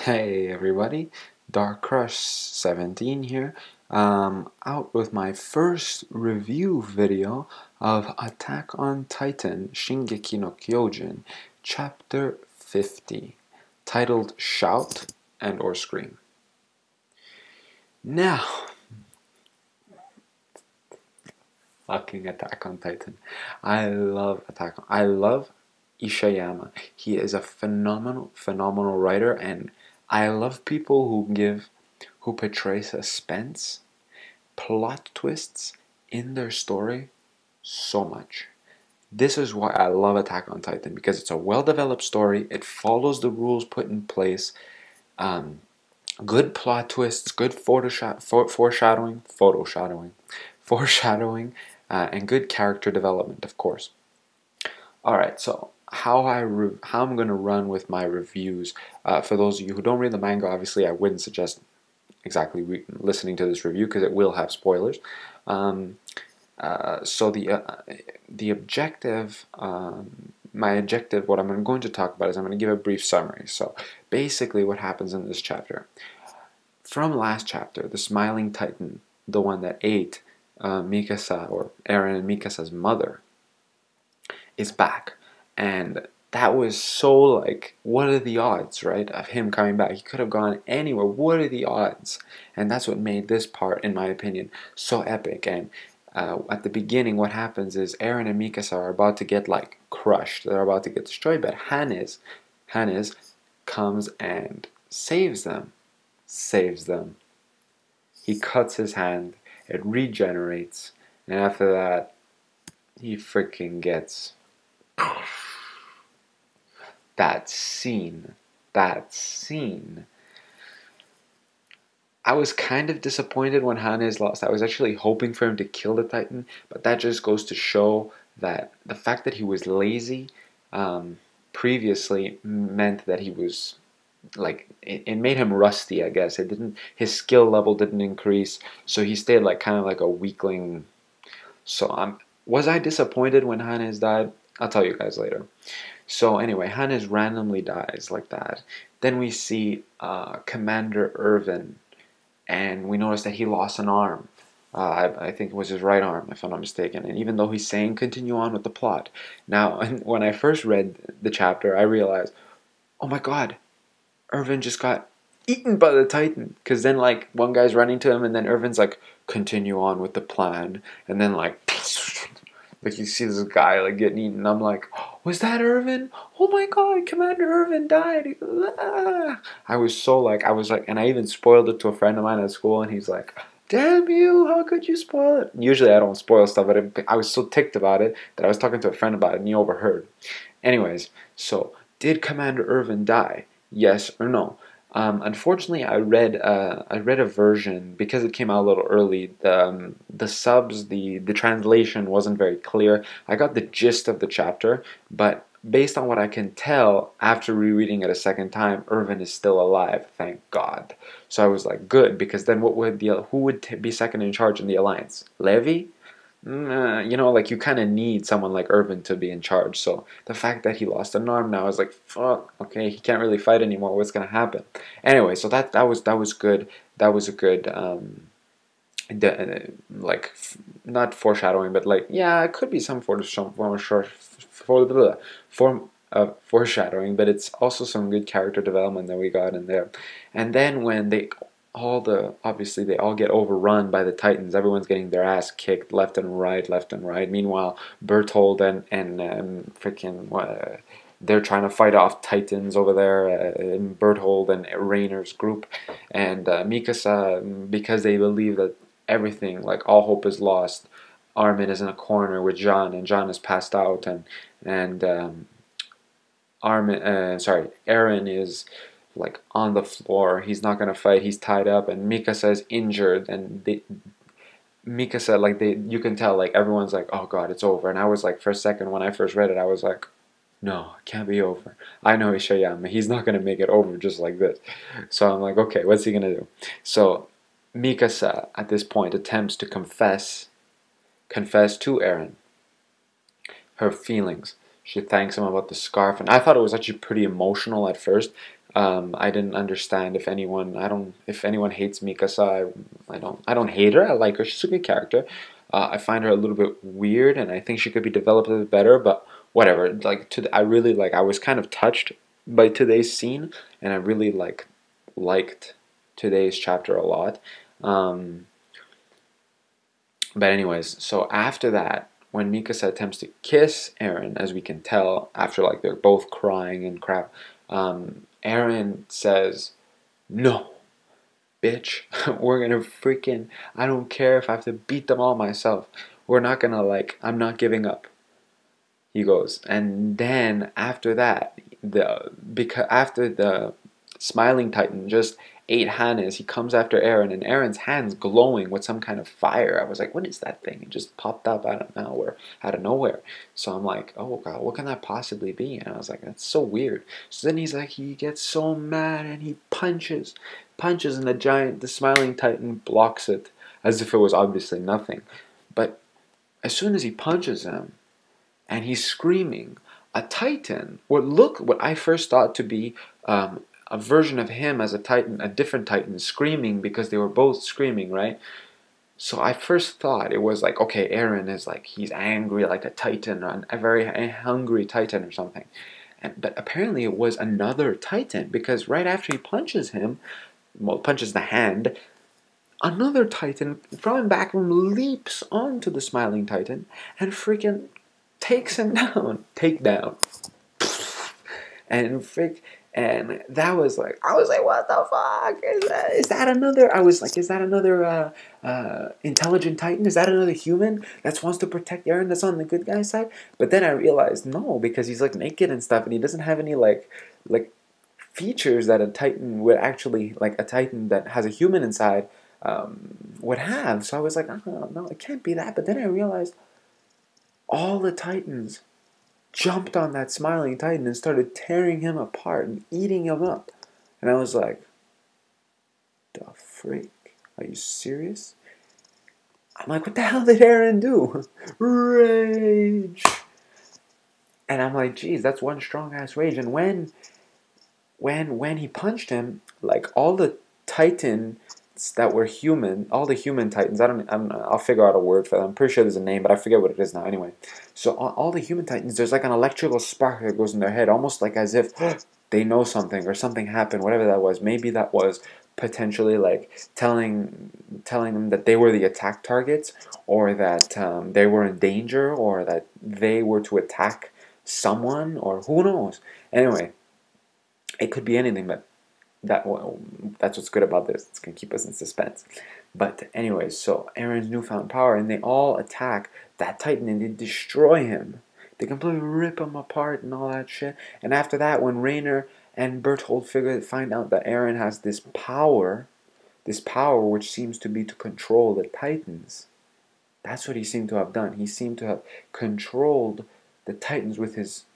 Hey everybody, Dark Crush 17 here, out with my first review video of Attack on Titan Shingeki no Kyojin, Chapter 50, titled Shout and or Scream. Now, fucking Attack on Titan. I love I love Ishiyama. He is a phenomenal writer, and I love people who portray suspense, plot twists in their story so much. This is why I love Attack on Titan, because it's a well-developed story. It follows the rules put in place. Um, Good plot twists, good foreshadowing, and good character development, of course. All right, so how I'm gonna run with my reviews. For those of you who don't read the manga, obviously I wouldn't suggest exactly listening to this review because it will have spoilers. So the objective, my objective, what I'm going to talk about is I'm going to give a brief summary. So basically, what happens in this chapter? From last chapter, the Smiling Titan, the one that ate Mikasa, or Eren and Mikasa's mother, is back. And that was so, like, what are the odds, right, of him coming back? He could have gone anywhere. What are the odds? And that's what made this part, in my opinion, so epic. And at the beginning, what happens is Eren and Mikasa are about to get, like, crushed. They're about to get destroyed. But Hannes comes and saves them. He cuts his hand. It regenerates. And after that, he freaking gets... That scene. I was kind of disappointed when Hannes lost. I was actually hoping for him to kill the Titan, but that just goes to show that the fact that he was lazy previously meant that he was, like, it made him rusty, I guess. His skill level didn't increase, so he stayed like kind of like a weakling. So was I disappointed when Hannes died? I'll tell you guys later. So anyway, Hannes randomly dies like that. Then we see Commander Erwin, and we notice that he lost an arm. I think it was his right arm, if I'm not mistaken. And even though he's saying continue on with the plot. Now, when I first read the chapter, I realized, oh my god, Erwin just got eaten by the Titan. Because then, like, one guy's running to him, and then Erwin's like, continue on with the plan. And then, like, like, you see this guy, like, getting eaten. I'm like, was that Erwin? Oh my god, Commander Erwin died. I was like, and I even spoiled it to a friend of mine at school, and he's like, damn you, how could you spoil it? Usually I don't spoil stuff, but I was so ticked about it that I was talking to a friend about it, and he overheard. Anyways, so, did Commander Erwin die? Yes or no? Unfortunately, I read a version because it came out a little early. The subs, the translation wasn't very clear. I got the gist of the chapter, but based on what I can tell after rereading it a second time, Erwin is still alive. Thank God. So I was like, good, because then who would be second in charge in the alliance? Levi? You know, like, you kind of need someone like Erwin to be in charge. So the fact that he lost an arm now is like, fuck, okay, he can't really fight anymore. What's gonna happen? Anyway, so that was good. That was a good like, not foreshadowing, but like, yeah, it could be some form of foreshadowing, but it's also some good character development that we got in there. And then when obviously they all get overrun by the Titans. Everyone's getting their ass kicked left and right. Meanwhile, Berthold and freaking they're trying to fight off Titans over there in Berthold and Rainer's group, and Mikasa, because they believe that everything, like, all hope is lost. Armin is in a corner with John, and John is passed out, and Eren is, like, on the floor. He's not gonna fight. He's tied up, and Mikasa is injured, and Mikasa, like, you can tell, like, everyone's like, oh god, it's over. And I was like, for a second when I first read it, I was like, no, it can't be over. I know Ishiyama. He's not gonna make it over just like this. So I'm like, okay, what's he gonna do? So Mikasa at this point attempts to confess to Eren her feelings. She thanks him about the scarf, and I thought it was actually pretty emotional at first. I didn't understand if anyone if anyone hates Mikasa. I don't hate her. I like her. She's a good character. I find her a little bit weird, and I think she could be developed a bit better. But whatever. Like I really I was kind of touched by today's scene, and I really liked today's chapter a lot. Um, but anyways, so after that, when Mikasa attempts to kiss Eren, as we can tell, after they're both crying and crap, Eren says, "No, bitch, we're gonna freaking. I don't care if I have to beat them all myself. We're not gonna I'm not giving up." He goes, and then after that, after the Smiling Titan just ate Hannes, he comes after Eren, and Eren's hands glowing with some kind of fire. I was like, what is that thing? It just popped up out of nowhere, So I'm like, oh god, what can that possibly be? And I was like, that's so weird. So then he gets so mad and he punches, and the Smiling Titan blocks it as if it was obviously nothing. But as soon as he punches him, and he's screaming, a Titan, what I first thought to be a version of him as a Titan, a different Titan, screaming because they were both screaming, right? So I first thought it was okay, Eren is he's angry like a Titan, or a very hungry Titan or something. But apparently it was another Titan, because right after he punches him, punches the hand, another Titan from him back room leaps onto the Smiling Titan and freaking takes him down. Takedown. And that was I was like, what the fuck? Is that another? I was like, is that another intelligent Titan? Is that another human that wants to protect Eren, that's on the good guy's side? But then I realized, no, because he's naked and stuff, and he doesn't have any like features that a Titan would actually, a Titan that has a human inside would have. So I was like, oh, no, it can't be that. But then I realized all the Titans jumped on that Smiling Titan and started tearing him apart and eating him up. And I was like, the freak? Are you serious? I'm like, what the hell did Eren do? Rage! And I'm like, geez, that's one strong-ass rage. And when he punched him, all the Titans that were human, all the human Titans, I'll figure out a word for them. I'm pretty sure there's a name, but I forget what it is now. Anyway, so all the human Titans, there's an electrical spark that goes in their head, almost as if they know something or something happened, whatever that was. Maybe that was potentially telling them that they were the attack targets, or that they were in danger, or that they were to attack someone, or who knows. Anyway, it could be anything, but that's what's good about this. It's going to keep us in suspense. But anyways, so Eren's newfound power, and they all attack that Titan, and they destroy him. They completely rip him apart and all that shit. And after that, when Reiner and Berthold find out that Eren has this power which seems to be to control the Titans. That's what he seemed to have done. He seemed to have controlled the Titans with his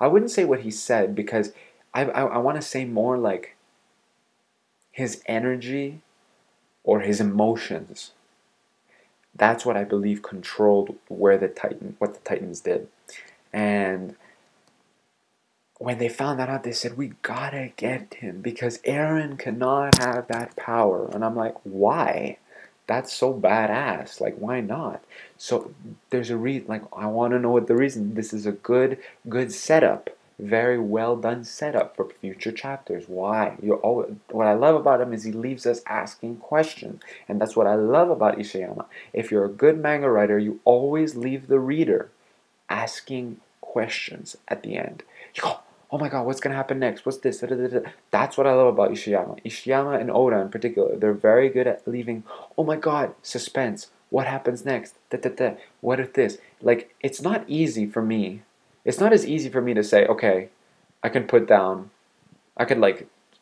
I wouldn't say what he said, because I want to say more his energy or his emotions. That's what I believe controlled what the Titans did. And when they found that out, they said, we gotta get him, because Eren cannot have that power. And I'm like, why? That's so badass. Why not? So there's a reason. I want to know what the reason. This is a good setup. Very well done setup for future chapters. Why? What I love about him is he leaves us asking questions. And that's what I love about Ishiyama. If you're a good manga writer, you always leave the reader asking questions at the end. You go, oh my god, what's going to happen next? What's this? That's what I love about Ishiyama. Ishiyama and Oda in particular, they're very good at leaving, oh my god, suspense. What happens next? What if this? It's not easy for me. It's not as easy for me to say, okay, I could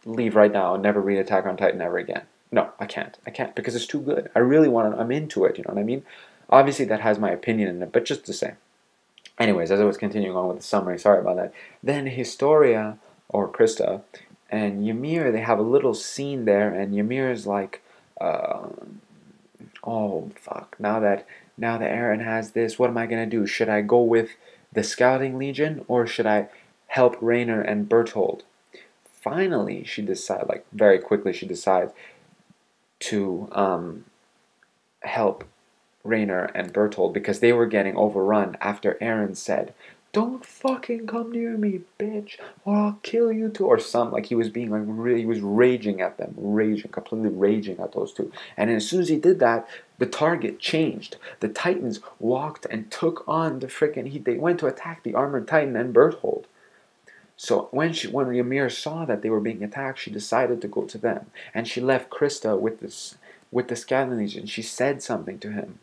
leave right now and never read Attack on Titan ever again. No, I can't. Because it's too good. I really I'm into it, you know what I mean? Obviously that has my opinion in it, but just the same. Anyways, as I was continuing on with the summary, sorry about that. Then Historia, or Krista, and Ymir, they have a little scene there, and Ymir is like, oh fuck, now that Eren has this, what am I gonna do? Should I go with the Scouting Legion, or should I help Rainer and Berthold. Finally, she decides, like very quickly, she decides to help Rainer and Berthold because they were getting overrun after Eren said, "Don't fucking come near me, bitch, or I'll kill you too," or something. Like he was being like really, he was raging at them, completely raging at those two. And as soon as he did that, the target changed. The Titans walked and took on the frickin' they went to attack the armored Titan and Berthold. So when Ymir saw that they were being attacked, she decided to go to them, and she left Krista with the Scandinavian. She said something to him.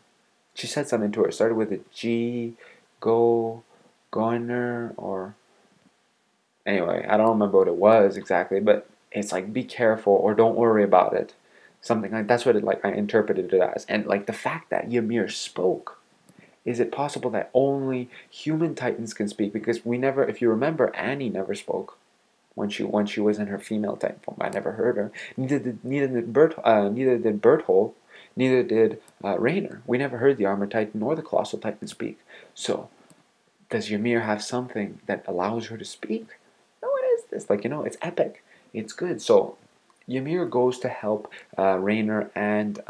She said something to her. It started with a G, go, goner, or anyway, I don't remember what it was exactly, but it's like be careful or don't worry about it. Something like that's what it like I interpreted it as. And like the fact that Ymir spoke. Is it possible that only human titans can speak? Because we never, if you remember, Annie never spoke when she was in her female titan form. I never heard her. Neither did Berthold. Neither did Rainer. We never heard the armored titan nor the colossal titan speak. So, does Ymir have something that allows her to speak? No, what is this? Like it's epic. It's good. So, Ymir goes to help Rainer and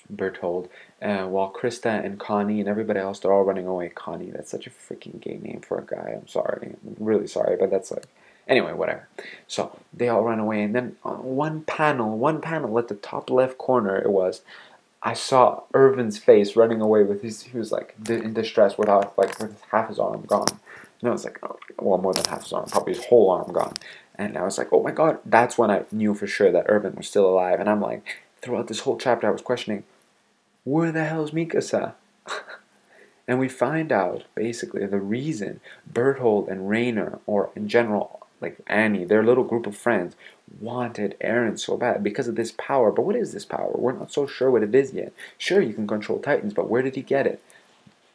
Berthold, while Krista and Connie and everybody else, they're all running away. Connie, that's such a freaking gay name for a guy. I'm sorry. I'm really sorry, but that's like... Anyway, whatever. So, they all run away, and then one panel at the top left corner, I saw Erwin's face running away with he was like in distress with half his arm gone. And I was like, oh, well, more than half his arm, probably his whole arm gone. And I was like, oh my god, that's when I knew for sure that Erwin was still alive. And I'm like, throughout this whole chapter, I was questioning, where the hell's Mikasa? And we find out, basically, the reason Berthold and Rainer, or in general, like Annie, their little group of friends, wanted Eren so bad because of this power. But what is this power? We're not so sure what it is yet. Sure, you can control Titans, but where did he get it?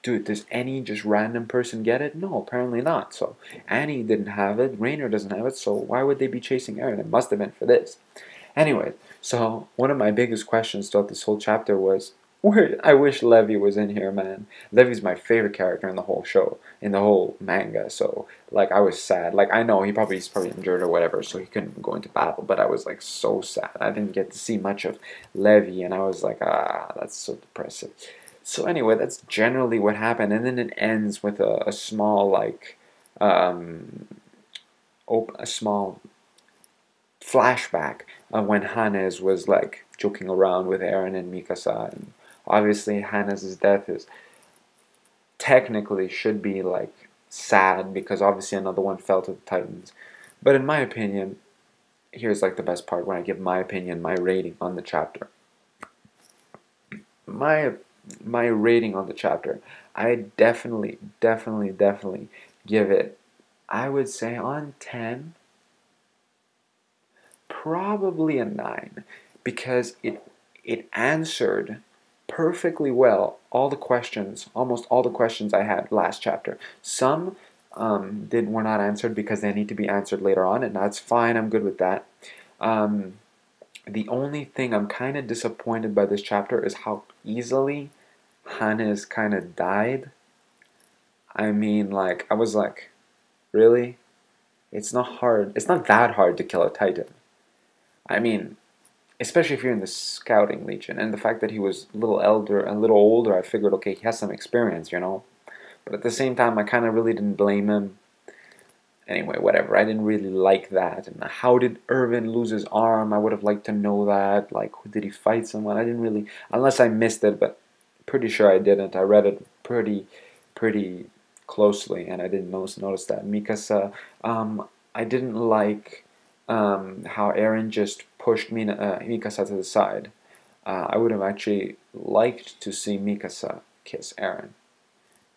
Dude, does any just random person get it? No, apparently not. So Annie didn't have it, Rainer doesn't have it, so why would they be chasing Eren? It must have been for this. Anyway, so one of my biggest questions throughout this whole chapter was, I wish Levi was in here, man. Levi's my favorite character in the whole show, in the whole manga. So, like, I was sad. Like, I know he's probably injured or whatever, so he couldn't go into battle. But I was like so sad. I didn't get to see much of Levi, and I was like, that's so depressive. So anyway, that's generally what happened, and then it ends with a small a small flashback of when Hannes was like joking around with Eren and Mikasa, and obviously Hannes' death is technically should be like sad because obviously another one fell to the Titans. But in my opinion, here's like the best part when I give my opinion, my rating on the chapter. My rating on the chapter, I definitely give it, I would say on 10, probably a 9, because it answered perfectly well almost all the questions I had last chapter. Some were not answered because they need to be answered later on, and that's fine. I'm good with that. The only thing I'm kind of disappointed by this chapter is how easily Hannes kind of died. I mean, like, I was like, really? It's not hard. It's not that hard to kill a Titan. I mean, especially if you're in the Scouting Legion, and the fact that he was a little older, I figured, okay, he has some experience, you know? But at the same time, I kind of really didn't blame him. Anyway, whatever. I didn't really like that. And how did Erwin lose his arm? I would have liked to know that. Like, did he fight someone? I didn't really, unless I missed it, but pretty sure I didn't. I read it pretty closely, and I didn't notice that. Mikasa, I didn't like how Eren just pushed Mikasa to the side. I would have actually liked to see Mikasa kiss Eren.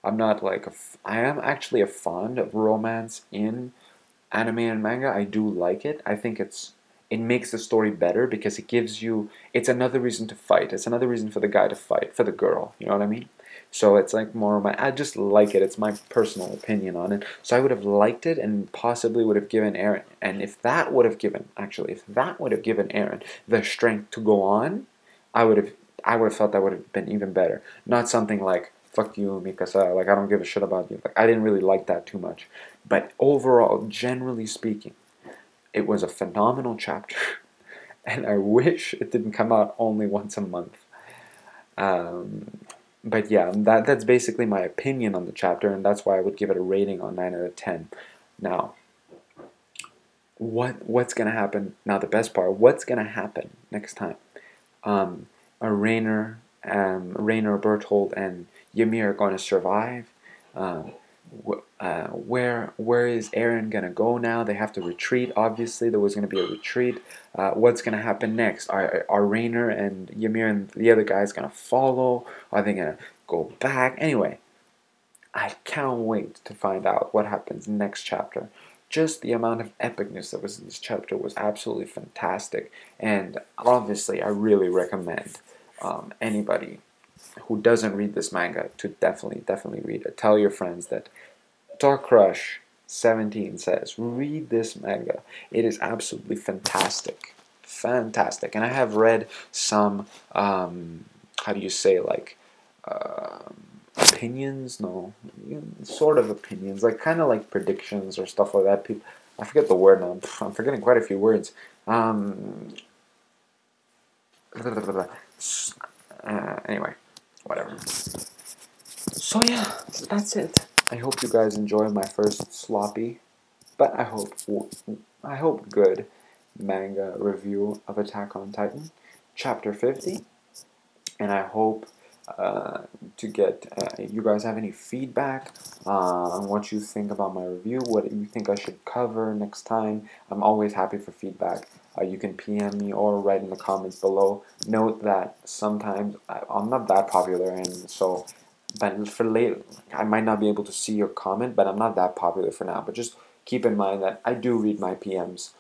I'm not like I am actually a fond of romance in anime and manga. I do like it. I think it makes the story better because it's another reason to fight. It's another reason for the guy to fight for the girl. You know what I mean? So it's like I just like it. It's my personal opinion on it. So I would have liked it and possibly would have given Eren. And if that would have given Eren the strength to go on, I would have felt that would have been even better. Not something like fuck you, Mikasa, like, I don't give a shit about you. Like, I didn't really like that too much. But overall, generally speaking, it was a phenomenal chapter. And I wish it didn't come out only once a month. Um, but yeah, that's basically my opinion on the chapter, and that's why I would give it a rating on 9 out of 10. Now, what's gonna happen? Now, the best part, what's gonna happen next time? Rainer, Berthold, and Ymir are going to survive. Um, where is Eren gonna go now? They have to retreat. Obviously, there was gonna be a retreat. What's gonna happen next? Are Rainer and Ymir and the other guys gonna follow? Are they gonna go back? Anyway, I can't wait to find out what happens next chapter. Just the amount of epicness that was in this chapter was absolutely fantastic, and obviously, I really recommend anybody who doesn't read this manga to definitely read it. Tell your friends that Dark Crush 17 says, read this manga. It is absolutely fantastic. Fantastic. And I have read some, how do you say, like, opinions? No, sort of opinions, like kind of like predictions or stuff like that. People, I forget the word now. I'm forgetting quite a few words. Anyway, whatever. So yeah, that's it. I hope you guys enjoy my first sloppy, but I hope good manga review of Attack on Titan, chapter 50, and I hope to get you guys have any feedback on what you think about my review, what you think I should cover next time. I'm always happy for feedback. You can PM me or write in the comments below. Note that sometimes I'm not that popular, and so, but for later, I might not be able to see your comment, but I'm not that popular for now. But just keep in mind that I do read my PMs.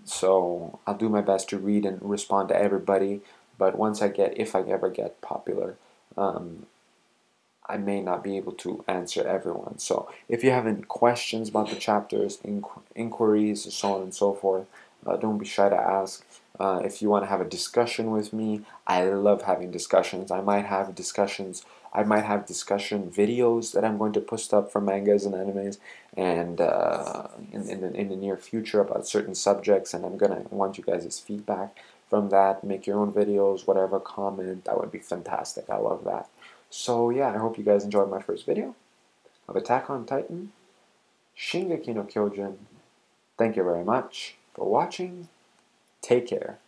So I'll do my best to read and respond to everybody. But if I ever get popular, I may not be able to answer everyone. So if you have any questions about the chapters, inquiries, so on and so forth, don't be shy to ask. If you want to have a discussion with me, I love having discussions. I might have discussion videos that I'm going to post up for mangas and animes, and in the near future about certain subjects. And I'm gonna want you guys' feedback from that. Make your own videos, whatever. Comment. That would be fantastic. I love that. So yeah, I hope you guys enjoyed my first video of Attack on Titan, Shingeki no Kyojin. Thank you very much for watching. Take care.